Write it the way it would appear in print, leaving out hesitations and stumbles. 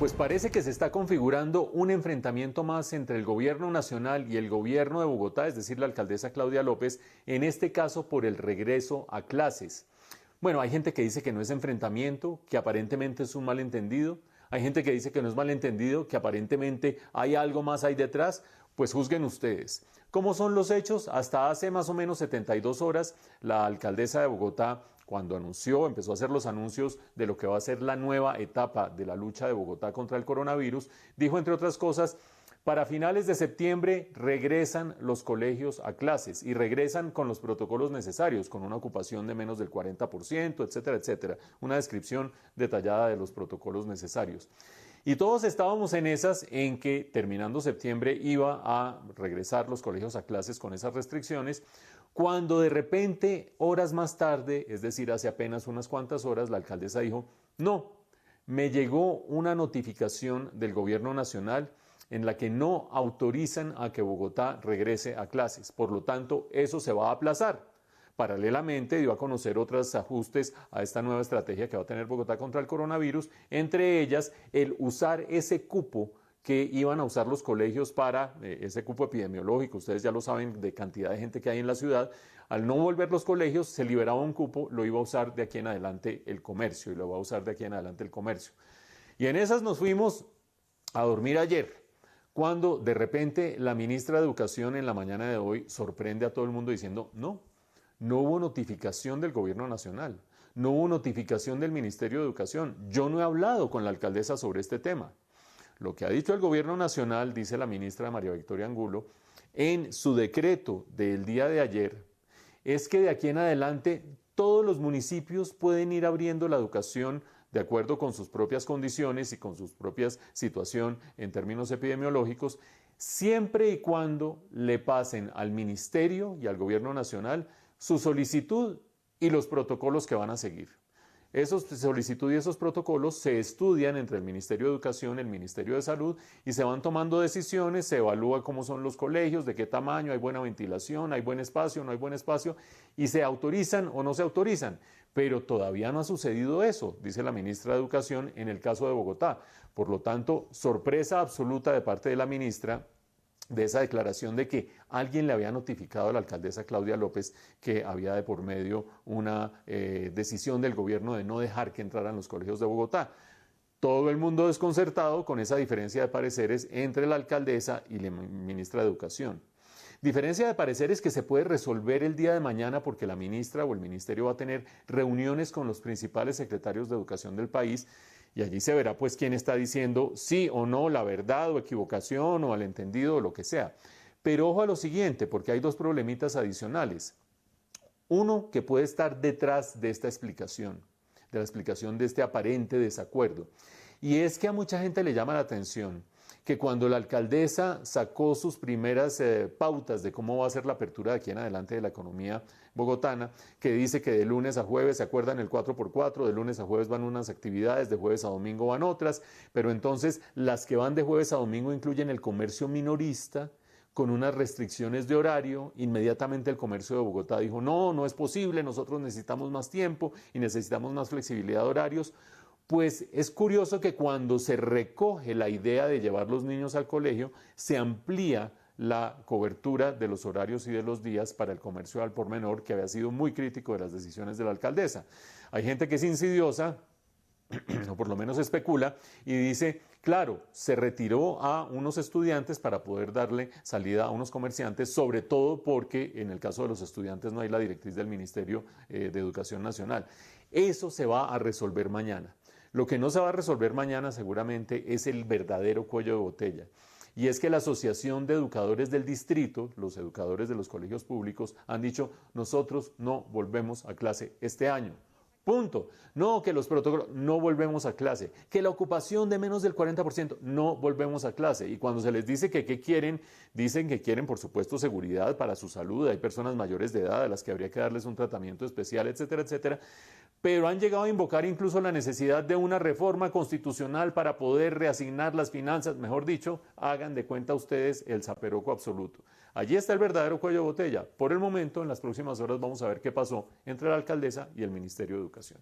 Pues parece que se está configurando un enfrentamiento más entre el gobierno nacional y el gobierno de Bogotá, es decir, la alcaldesa Claudia López, en este caso por el regreso a clases. Bueno, hay gente que dice que no es enfrentamiento, que aparentemente es un malentendido. Hay gente que dice que no es malentendido, que aparentemente hay algo más ahí detrás. Pues juzguen ustedes. ¿Cómo son los hechos? Hasta hace más o menos 72 horas, la alcaldesa de Bogotá, cuando empezó a hacer los anuncios de lo que va a ser la nueva etapa de la lucha de Bogotá contra el coronavirus, dijo, entre otras cosas, para finales de septiembre regresan los colegios a clases y regresan con los protocolos necesarios, con una ocupación de menos del 40%, etcétera, etcétera. Una descripción detallada de los protocolos necesarios. Y todos estábamos en esas, en que terminando septiembre iba a regresar los colegios a clases con esas restricciones, cuando de repente, horas más tarde, es decir, hace apenas unas cuantas horas, la alcaldesa dijo, no, me llegó una notificación del gobierno nacional en la que no autorizan a que Bogotá regrese a clases. Por lo tanto, eso se va a aplazar. Paralelamente dio a conocer otros ajustes a esta nueva estrategia que va a tener Bogotá contra el coronavirus, entre ellas el usar ese cupo que iban a usar los colegios para ese cupo epidemiológico, ustedes ya lo saben, de cantidad de gente que hay en la ciudad. Al no volver los colegios, se liberaba un cupo, lo iba a usar de aquí en adelante el comercio, y lo va a usar de aquí en adelante el comercio. Y en esas nos fuimos a dormir ayer, cuando de repente la ministra de Educación en la mañana de hoy sorprende a todo el mundo diciendo, no hubo notificación del gobierno nacional, no hubo notificación del Ministerio de Educación, yo no he hablado con la alcaldesa sobre este tema. Lo que ha dicho el gobierno nacional, dice la ministra María Victoria Angulo, en su decreto del día de ayer, es que de aquí en adelante todos los municipios pueden ir abriendo la educación de acuerdo con sus propias condiciones y con su propia situación en términos epidemiológicos, siempre y cuando le pasen al ministerio y al gobierno nacional su solicitud y los protocolos que van a seguir. Esa solicitud y esos protocolos se estudian entre el Ministerio de Educación y el Ministerio de Salud y se van tomando decisiones, se evalúa cómo son los colegios, de qué tamaño, hay buena ventilación, hay buen espacio, no hay buen espacio, y se autorizan o no se autorizan. Pero todavía no ha sucedido eso, dice la ministra de Educación en el caso de Bogotá. Por lo tanto, sorpresa absoluta de parte de la ministra de esa declaración de que alguien le había notificado a la alcaldesa Claudia López que había de por medio una decisión del gobierno de no dejar que entraran los colegios de Bogotá. Todo el mundo desconcertado con esa diferencia de pareceres entre la alcaldesa y la ministra de Educación. Diferencia de pareceres que se puede resolver el día de mañana porque la ministra o el ministerio va a tener reuniones con los principales secretarios de educación del país y allí se verá pues quién está diciendo sí o no, la verdad o equivocación o malentendido o lo que sea. Pero ojo a lo siguiente, porque hay dos problemitas adicionales. Uno que puede estar detrás de esta explicación, de la explicación de este aparente desacuerdo. Y es que a mucha gente le llama la atención que cuando la alcaldesa sacó sus primeras pautas de cómo va a ser la apertura de aquí en adelante de la economía bogotana, que dice que de lunes a jueves, ¿se acuerdan el 4x4? De lunes a jueves van unas actividades, de jueves a domingo van otras, pero entonces las que van de jueves a domingo incluyen el comercio minorista, con unas restricciones de horario. Inmediatamente el comercio de Bogotá dijo, no es posible, nosotros necesitamos más tiempo y necesitamos más flexibilidad de horarios. Pues es curioso que cuando se recoge la idea de llevar los niños al colegio, se amplía la cobertura de los horarios y de los días para el comercio al por menor, que había sido muy crítico de las decisiones de la alcaldesa. Hay gente que es insidiosa, o por lo menos especula, y dice, claro, se retiró a unos estudiantes para poder darle salida a unos comerciantes, sobre todo porque en el caso de los estudiantes no hay la directriz del Ministerio de Educación Nacional. Eso se va a resolver mañana. Lo que no se va a resolver mañana seguramente es el verdadero cuello de botella. Y es que la Asociación de Educadores del Distrito, los educadores de los colegios públicos, han dicho, nosotros no volvemos a clase este año. Punto. No, que los protocolos, no volvemos a clase. Que la ocupación de menos del 40%, no volvemos a clase. Y cuando se les dice que qué quieren, dicen que quieren, por supuesto, seguridad para su salud. Hay personas mayores de edad a las que habría que darles un tratamiento especial, etcétera, etcétera. Pero han llegado a invocar incluso la necesidad de una reforma constitucional para poder reasignar las finanzas. Mejor dicho, hagan de cuenta ustedes el zaperoco absoluto. Allí está el verdadero cuello de botella. Por el momento, en las próximas horas vamos a ver qué pasó entre la alcaldesa y el Ministerio de Educación.